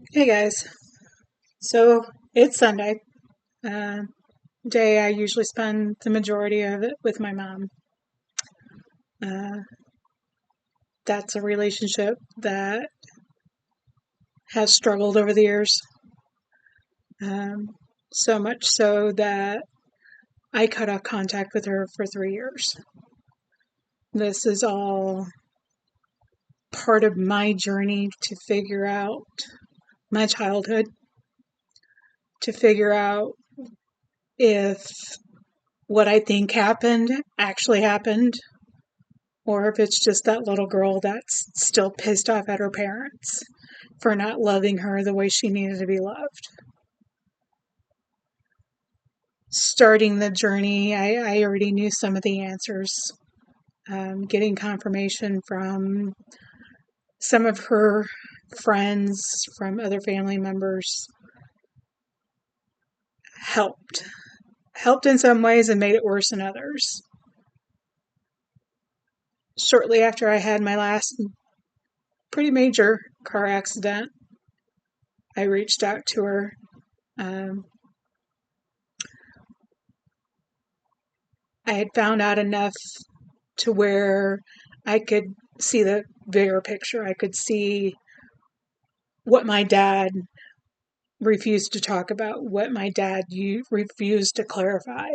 Hey guys, so it's Sunday, uh, day I usually spend the majority of it with my mom. Uh, that's a relationship that has struggled over the years, um, so much so that I cut off contact with her for 3 years. This is all part of my journey to figure out my childhood, to figure out if what I think happened actually happened, or if it's just that little girl that's still pissed off at her parents for not loving her the way she needed to be loved. Starting the journey, I already knew some of the answers. Getting confirmation from some of her friends, from other family members, helped. Helped in some ways and made it worse in others. Shortly after I had my last pretty major car accident, I reached out to her. Um, I had found out enough to where I could see the bigger picture. I could see what my dad refused to talk about, what my dad refused to clarify.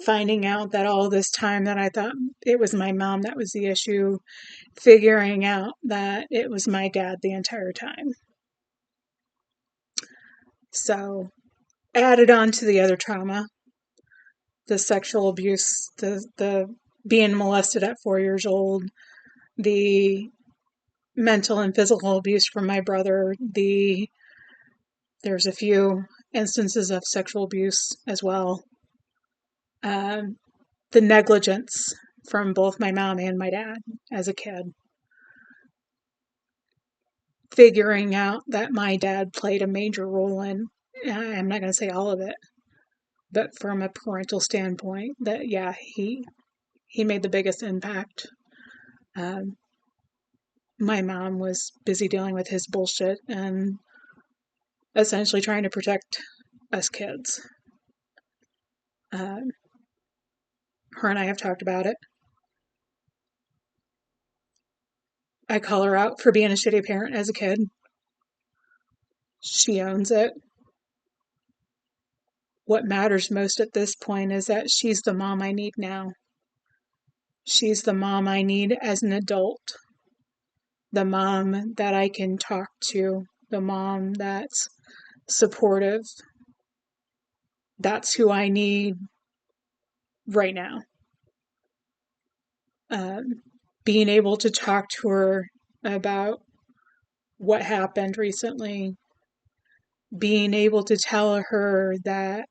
Finding out that all this time that I thought it was my mom that was the issue, figuring out that it was my dad the entire time. So, added on to the other trauma, the sexual abuse, the being molested at 4 years old, the mental and physical abuse from my brother. There's a few instances of sexual abuse as well. Um, the negligence from both my mom and my dad as a kid. Figuring out that my dad played a major role in, I'm not going to say all of it, but from a parental standpoint, that yeah, he made the biggest impact. Um, my mom was busy dealing with his bullshit and essentially trying to protect us kids. Um, her and I have talked about it. I call her out for being a shitty parent as a kid. She owns it. What matters most at this point is that she's the mom I need now. She's the mom I need as an adult. The mom that I can talk to. The mom that's supportive. That's who I need right now. Um, Being able to talk to her about what happened recently, being able to tell her that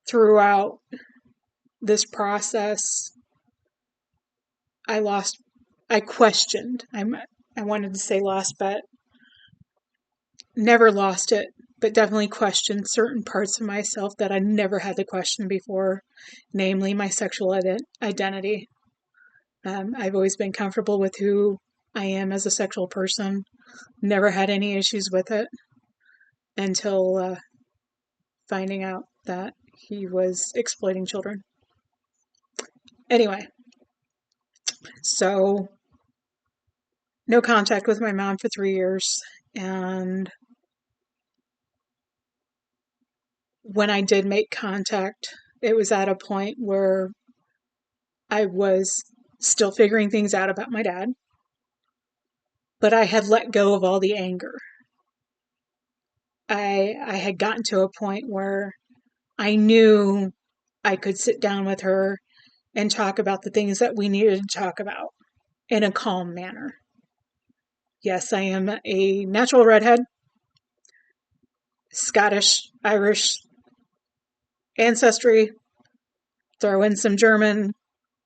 throughout this process, I lost, I questioned. I wanted to say lost, but never lost it, but definitely questioned certain parts of myself that I never had to question before, namely my sexual identity. I've always been comfortable with who I am as a sexual person, never had any issues with it until finding out that he was exploiting children. Anyway, so no contact with my mom for 3 years. And when I did make contact, it was at a point where I was still figuring things out about my dad, but I had let go of all the anger. I had gotten to a point where I knew I could sit down with her and talk about the things that we needed to talk about in a calm manner. Yes, I am a natural redhead, Scottish, Irish ancestry, throw in some German,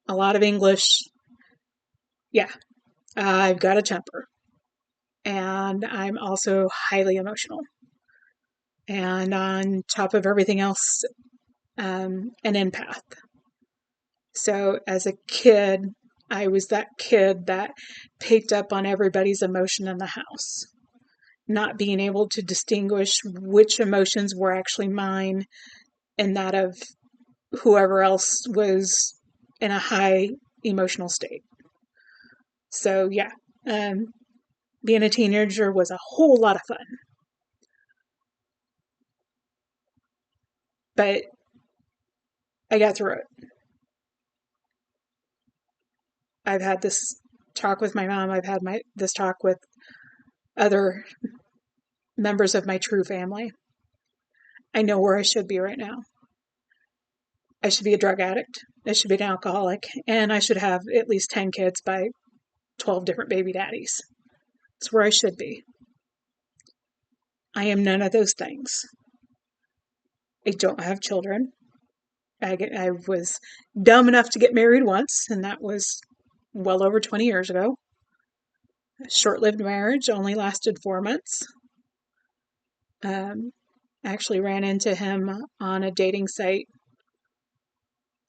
a lot of English. Yeah, I've got a temper. And I'm also highly emotional. And on top of everything else, an empath. So as a kid, I was that kid that picked up on everybody's emotion in the house. not being able to distinguish which emotions were actually mine and that of whoever else was in a high emotional state. So, yeah, um, being a teenager was a whole lot of fun. But I got through it. I've had this talk with my mom. I've had this talk with other members of my true family. I know where I should be right now. I should be a drug addict. I should be an alcoholic. And I should have at least 10 kids by 12 different baby daddies. It's where I should be. I am none of those things. I don't have children. I was dumb enough to get married once, and that was well over 20 years ago. A short-lived marriage, only lasted 4 months. I actually ran into him on a dating site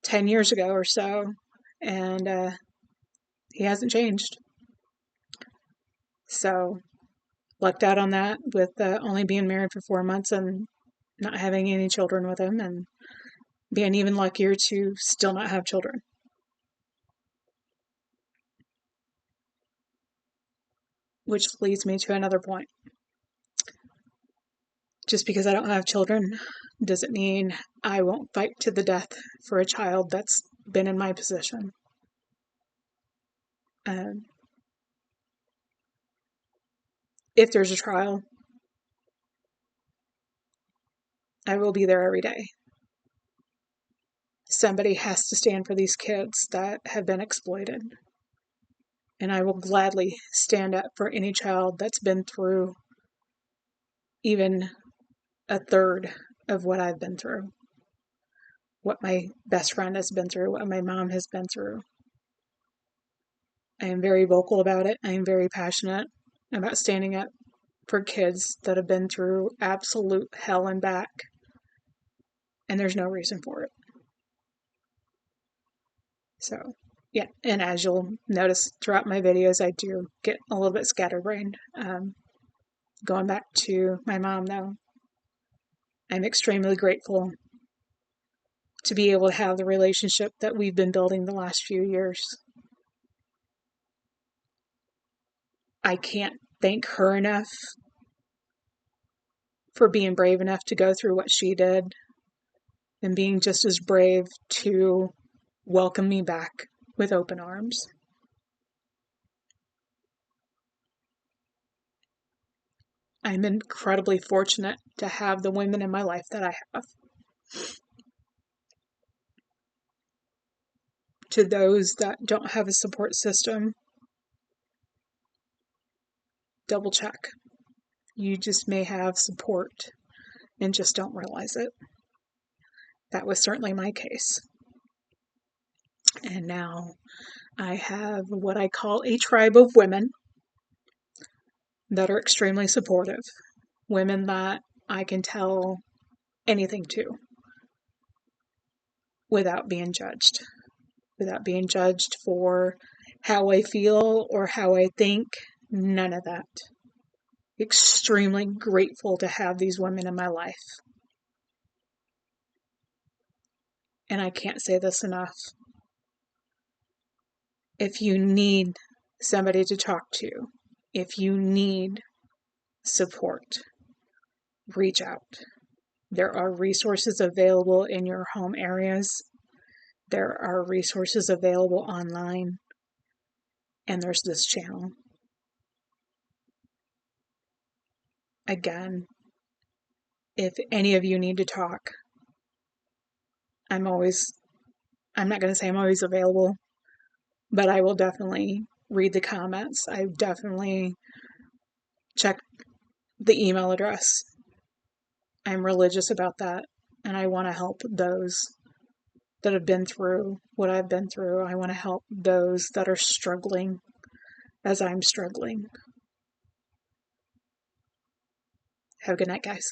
10 years ago or so, and he hasn't changed. So, lucked out on that with only being married for 4 months and not having any children with him, and being even luckier to still not have children. Which leads me to another point. Just because I don't have children doesn't mean I won't fight to the death for a child that's been in my position. If there's a trial, I will be there every day. Somebody has to stand for these kids that have been exploited. And I will gladly stand up for any child that's been through even a third of what I've been through, what my best friend has been through, what my mom has been through. I am very vocal about it. I am very passionate about standing up for kids that have been through absolute hell and back, and there's no reason for it. So, yeah, and as you'll notice throughout my videos, I do get a little bit scatterbrained. Going back to my mom, though, I'm extremely grateful to be able to have the relationship that we've been building the last few years. I can't thank her enough for being brave enough to go through what she did and being just as brave to welcome me back with open arms. I'm incredibly fortunate to have the women in my life that I have. To those that don't have a support system, double check. You just may have support and just don't realize it. That was certainly my case. And now I have what I call a tribe of women that are extremely supportive. Women that I can tell anything to without being judged. Without being judged for how I feel or how I think. None of that. Extremely grateful to have these women in my life. And I can't say this enough. If you need somebody to talk to, if you need support, reach out. There are resources available in your home areas. There are resources available online. And there's this channel. Again, if any of you need to talk, I'm not going to say I'm always available, but I will definitely read the comments. I definitely check the email address. I'm religious about that, and I want to help those that have been through what I've been through. I want to help those that are struggling as I'm struggling. Have a good night, guys.